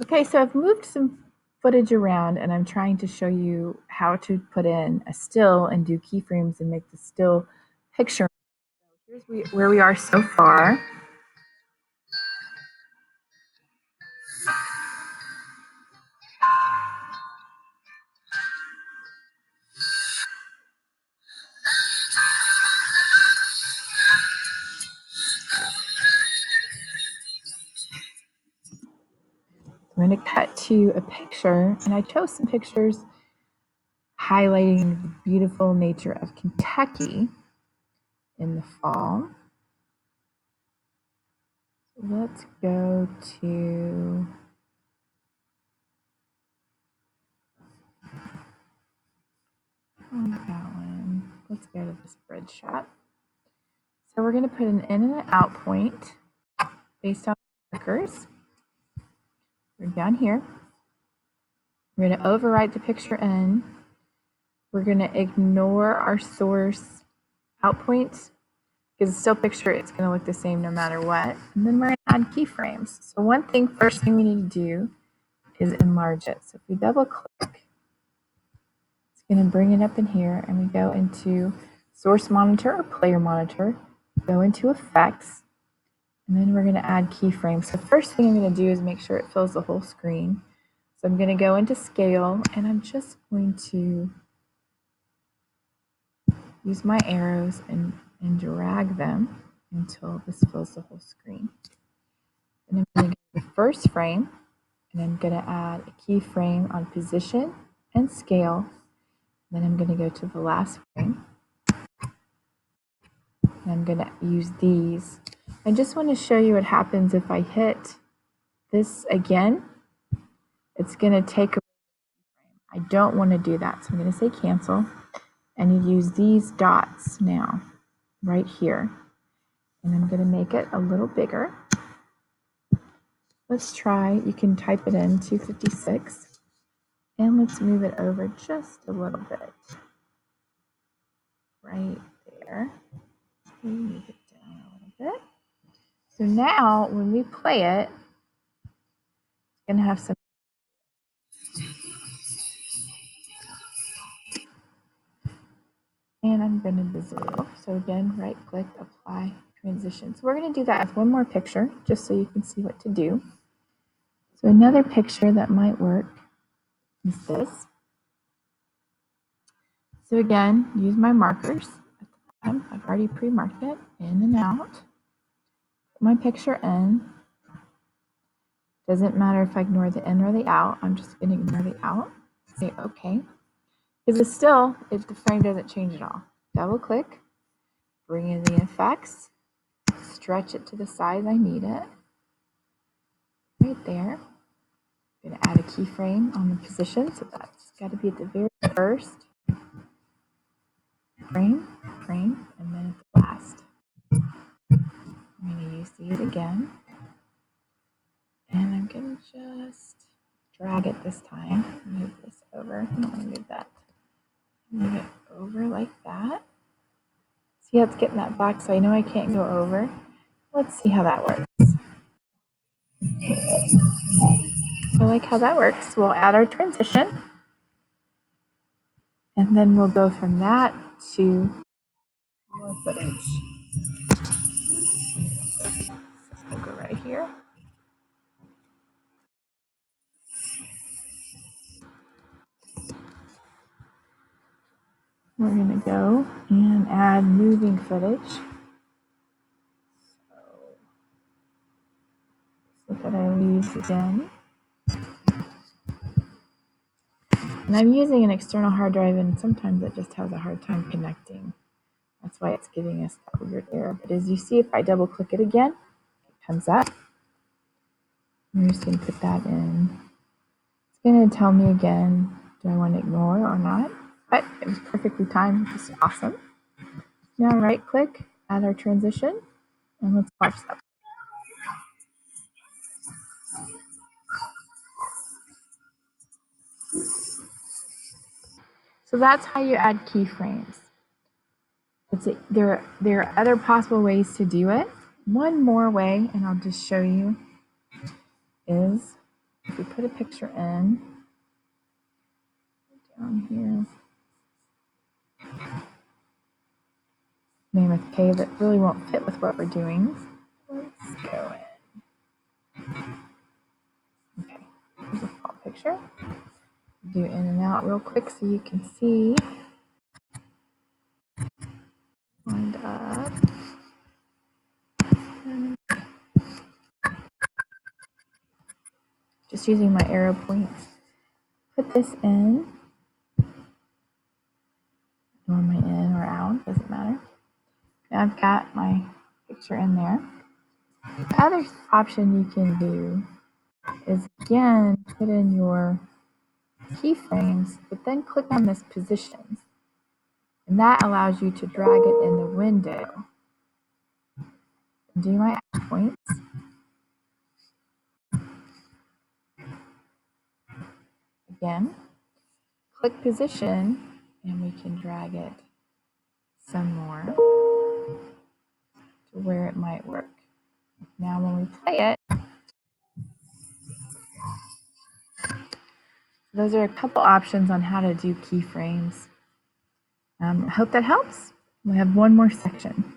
Okay, so I've moved some footage around and I'm trying to show you how to put in a still and do keyframes and make the still picture. Here's where we are so far. I'm going to cut to a picture, and I chose some pictures highlighting the beautiful nature of Kentucky in the fall. Let's go to that one. Let's go to this bread shot. So we're going to put an in and an out point based on markers. We're down here. We're going to overwrite the picture in. We're going to ignore our source out points because it's still picture, it's going to look the same no matter what. And then we're going to add keyframes. So first thing we need to do is enlarge it. So if we double click, it's going to bring it up in here, and we go into source monitor or player monitor, go into effects, and then we're going to add keyframes. So the first thing I'm going to do is make sure it fills the whole screen. So I'm going to go into scale, and I'm just going to use my arrows and drag them until this fills the whole screen. And I'm going to go to the first frame, and I'm going to add a keyframe on position and scale. Then I'm going to go to the last frame, and I'm going to use these. I just want to show you what happens if I hit this again. It's going to take a frame. I don't want to do that, so I'm going to say cancel, and you use these dots now right here, and I'm going to make it a little bigger. Let's try, you can type it in 256, and let's move it over just a little bit right there. Move it down a little bit. So now when we play it, it's going to have some. And I'm going to dissolve. So again, right click, apply transition. So we're going to do that with one more picture just so you can see what to do. So another picture that might work is this. So again, use my markers. I've already pre-marked it in and out. Put my picture in. Doesn't matter if I ignore the in or the out. I'm just going to ignore the out. Say OK. Because it's still, if the frame doesn't change at all. Double click, bring in the effects, stretch it to the size I need it. Right there. I'm going to add a keyframe on the position, so that's got to be at the very first frame, and then at the last. I'm going to use these again, and I'm going to just drag it this time. Move this over. I don't want to move that. Move it over like that. See how it's getting that back, so I know I can't go over. Let's see how that works. I like how that works. We'll add our transition, and then we'll go from that to more footage. We'll go right here. We're going to go and add moving footage. So look at our leaves again. And I'm using an external hard drive, and sometimes it just has a hard time connecting. That's why it's giving us that weird error. But as you see, if I double click it again, it comes up. I'm just going to put that in. It's going to tell me again, do I want to ignore or not? But it was perfectly timed, which is awesome. Now right click, add our transition, and let's watch that. So that's how you add keyframes. There are other possible ways to do it. One more way, and I'll just show you, is if we put a picture in down here, name with K that really won't fit with what we're doing. Let's go in. Okay, here's a fall picture. Do in and out real quick so you can see. Wind up. Just using my arrow points. Put this in. Or my in or out, doesn't matter. Now I've got my picture in there. The other option you can do is again put in your keyframes, but then click on this position. And that allows you to drag it in the window. Do my points. Again, click position, and we can drag it some more to where it might work. Now when we play it, those are a couple options on how to do keyframes. I hope that helps. We have one more section.